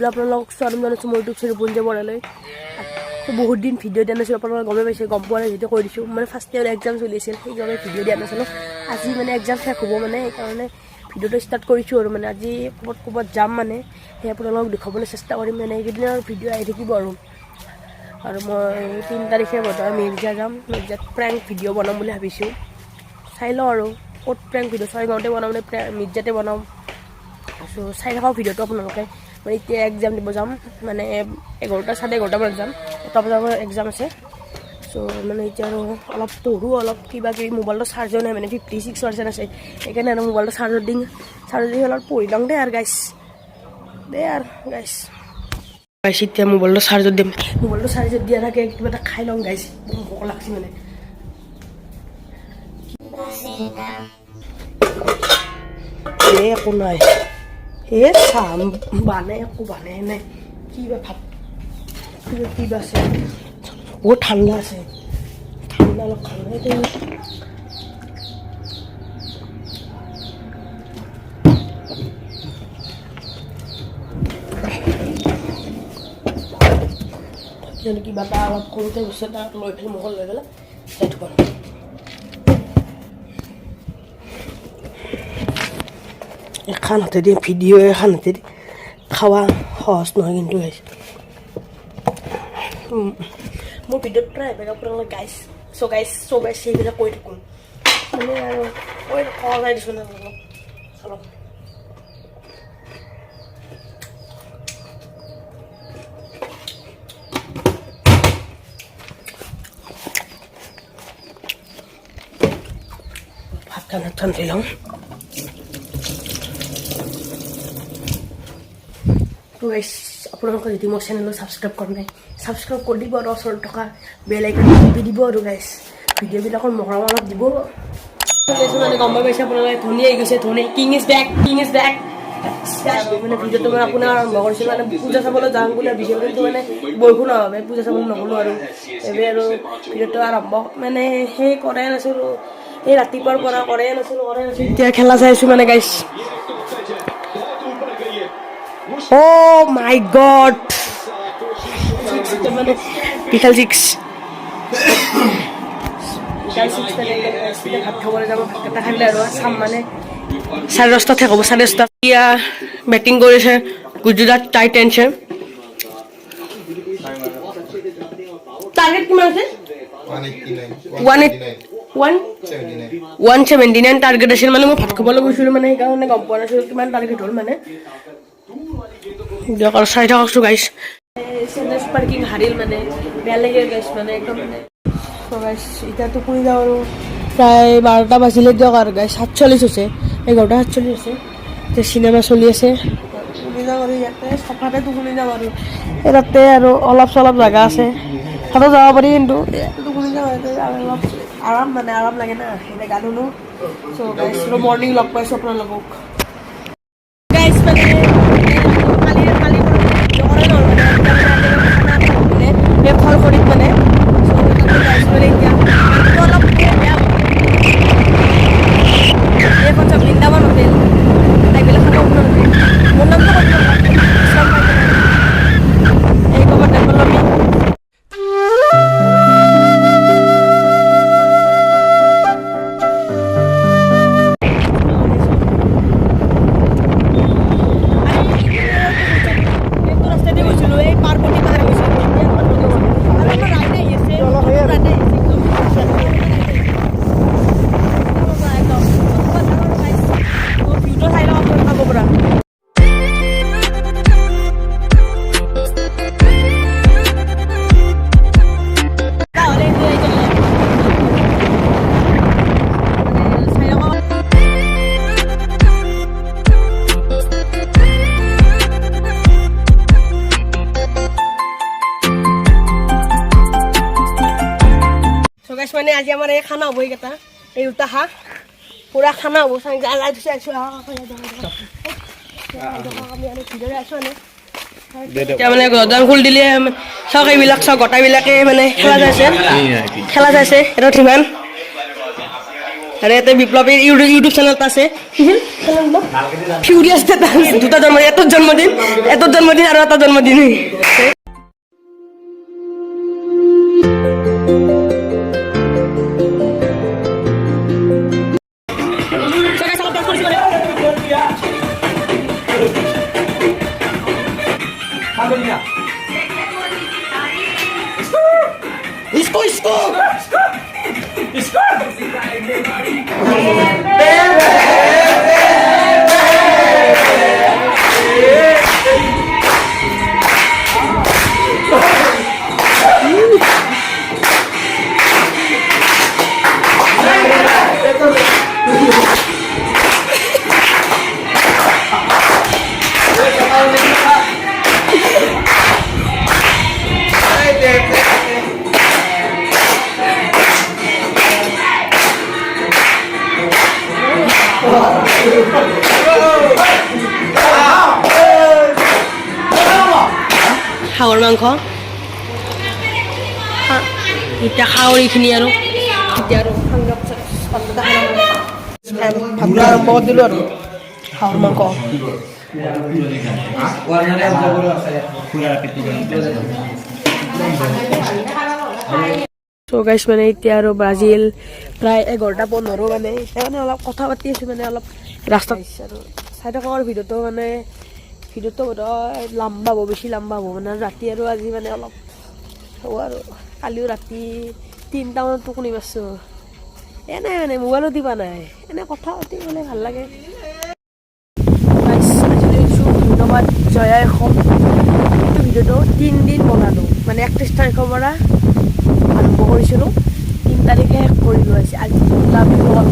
দিবলৈ আপোনালোকক স্বাগতম জনাইছোঁ মোৰ ইউটিউব চেনেল পুঞ্জ বৰালৈ। বহুত দিন ভিডিঅ' দিয়া নাছিলোঁ, আপোনালোকে গমেই পাইছে, গম পোৱা নাই যেতিয়া কৈ দিছোঁ। মানে ফাৰ্ষ্ট ইয়াৰ এক্সাম চলি আছিল, সেইকাৰণে ভিডিঅ' দিয়া নাছিলোঁ। আজি মানে এক্সাম শেষ হ'ব, মানে সেইকাৰণে ভিডিঅ'টো ষ্টাৰ্ট কৰিছোঁ আৰু মানে আজি ক'ৰবাত যাম, মানে সেই আপোনালোকক দেখুৱাবলৈ চেষ্টা কৰিম। মানে এইকেইদিন আৰু ভিডিঅ' আহি থাকিব আৰু মই 3 তাৰিখে বৰ্তমান মিৰ্জা যাম। মিৰ্জাত প্ৰেংক ভিডিঅ' বনাম বুলি ভাবিছোঁ, চাই লওঁ আৰু ক'ত প্ৰেংক ভিডিঅ' ছয়গাঁৱতে বনাম নে মিৰ্জাতে বনাম। চ' চাই থাকক ভিডিঅ'টো আপোনালোকে। মানে এতিয়া এক্সাম দিব যাম, মানে 11টা 11:30 বজাত যাম, 1টা বজাৰ এক্সাম আছে। চ' মানে এতিয়া আৰু অলপ পঢ়োঁ, অলপ কিবা কিবি। মোবাইলটো চাৰ্জো নাই, মানে 56% আছে, সেইকাৰণে আৰু মোবাইলটো চাৰ্জত দি অলপ পঢ়ি লওঁ দে আৰু গাইছ, এতিয়া মোবাইলটো চাৰ্জত দিম। মোবাইলটো চাৰ্জত দিয়া থাকে, কিবা এটা খাই লওঁ গাইছ, ভোক লাগছে মানে। একো নাই, চাম বানে একো বানে নাই, কিবা ভাত কিবা আছে, বহুত ঠাণ্ডা আছে, ঠাণ্ডা অলপ খালে কিবা এটা অলপ কৰোঁতে গৈছে, তাক লৈ পেলাই মুখত লৈ পেলাই চাই থব। এখন হাতেদি ভিডিঅ', এখন হাতেদি খাৱা সহজ নহয় কিন্তু গাইছ। মোৰ ভিডিঅ'ত প্ৰায় বেলেগ আপোনালোকে গাইছ সেইবিলাক কৈ থাকোঁ, মানে আৰু কোৱা যায় দিছোঁ না অলপ। ভাত ঠাণ্ডা লওঁ। তো গাইছ, আপোনালোকে যদি মোৰ চেনেলটো ছাবস্ক্ৰাইব কৰা নাই, ছাবস্ক্ৰাইব কৰি দিব আৰু ওচৰত থকা বেল আইকন টিপি দিব আৰু গাইছ। ভিডিঅ'বিলাকৰ মৰম অলপ দিব। মানে গম পাই পাইছে আপোনালোকে, ধনী আহি গৈছে, ধনী কিং ইজ বেক। মানে ভিডিঅ'টো মানে আপোনাৰ আৰম্ভ কৰিছোঁ, মানে পূজা চাবলৈ যাম বুলি ভাবিছোঁ, কিন্তু মানে বৰষুণ অভাৱে পূজা চাবলৈ নগ'লোঁ আৰু এইবাৰ আৰু ভিডিঅ'টো আৰম্ভ মানে সেই কৰাই নাছিলোঁ, এই ৰাতিপুৱাৰ পৰা কৰাই নাছিলোঁ। এতিয়া খেলা চাইছোঁ মানে গাইছ। Oh my God! মানে বিশাল 6 ভাত খাবলৈ যাব, ভাতকেইটা খালে আৰু চাম মানে 10:30 শেষ হ'ব, 10:30। এতিয়া বেটিং কৰিছে গুজৰাট টাইটেনছে। টাৰ্গেট কিমান আছে? 179 টাৰ্গেট আছিল। মানে মই ভাত খাবলৈ গৈছিলোঁ, মানে সেইকাৰণে গম পোৱা নাছিলোঁ কিমান টাৰ্গেট হ'ল। মানে দিয়ক আৰু চাই থাককচোন গাইছ। পাৰ্কিং হাৰিল, মানে বেয়া লাগে গাইছ, মানে একদম মানে গাইছ। এতিয়াতো শুই যাওঁ আৰু প্ৰায় 12টা বাজিলে দিয়ক আৰু গাইছ। 7:40 হৈছে, 11টা 7:40 হৈছে। এতিয়া চিনেমা চলি আছে, শুনি যাওঁ আৰু ইয়াতে চফাতেতো শুনি যাওঁ আৰু তাতে আৰু অলপ চলপ জেগা আছে, তাতে যাব পাৰি, কিন্তু ইয়াতেতো শুনি যাওঁ। অলপ আৰাম, মানে আৰাম লাগে না, এতিয়া গা ধুলোঁ। চ' গাইছ মৰ্ণিং লগ পাইছোঁ আপোনালোকক গাইছ। মানে ফল খৰিত মানে অলপ এখন চব বৃন্দাবন হোটেল এইবিলাক খাব আপোনালোকে। মোৰ নামটো এই ক'ব টেম্পল আমি ৰাস্তাতে গৈছিলোঁ, এই পাৰ্বতী পাহাৰ গৈছিলোঁ। মানে আজি আমাৰ এই খানা হ'ব, এইকেইটা এই দুটা হাঁহ পুৰা খানা হ'ব। লাই থৈছে আছোঁ এতিয়া মানে গদান ফুল দিলে চাওক, এইবিলাক চাওক, গোটাবিলাকে মানে খেলা চাইছে এটা সিমান আৰু এটা বিপ্লৱীৰ ইউটিউব চেনেল এটা আছে ফিউৰিয়াছ দুটা জন্মদিন এটোৰ জন্মদিন আৰু এটা জন্মদিন इसको হাঁহৰ মাংস এতিয়া খাওঁ এইখিনি আৰু এতিয়া আৰু ভাত আৰম্ভ কৰি দিলোঁ আৰু হাঁহৰ মাংস চ' গাইছ মানে এতিয়া আৰু ব্ৰাজিল প্ৰায় 11:15 মানে এতিয়া মানে অলপ কথা পাতি আছোঁ মানে অলপ ৰাস্তাত আৰু চাই থকা আৰু ভিডিঅ'টো মানে ভিডিঅ'টো লম্বা হ'ব বেছি লম্বা হ'ব মানে ৰাতি আৰু আজি মানে অলপ হ'ব আৰু কালিও ৰাতি 3টামানত টোপনি মাৰিছোঁ এনেই মানে মোবাইলো দিবা নাই এনে কথা পাতি মানে ভাল লাগে ধন্যবাদ জয়াই অসম এইটো ভিডিঅ'টো 3 দিন বনালোঁ মানে 31 তাৰিখৰ পৰা আৰম্ভ কৰিছিলোঁ 3 তাৰিখে শেষ কৰিলোঁ আজি লাভ ইউ অল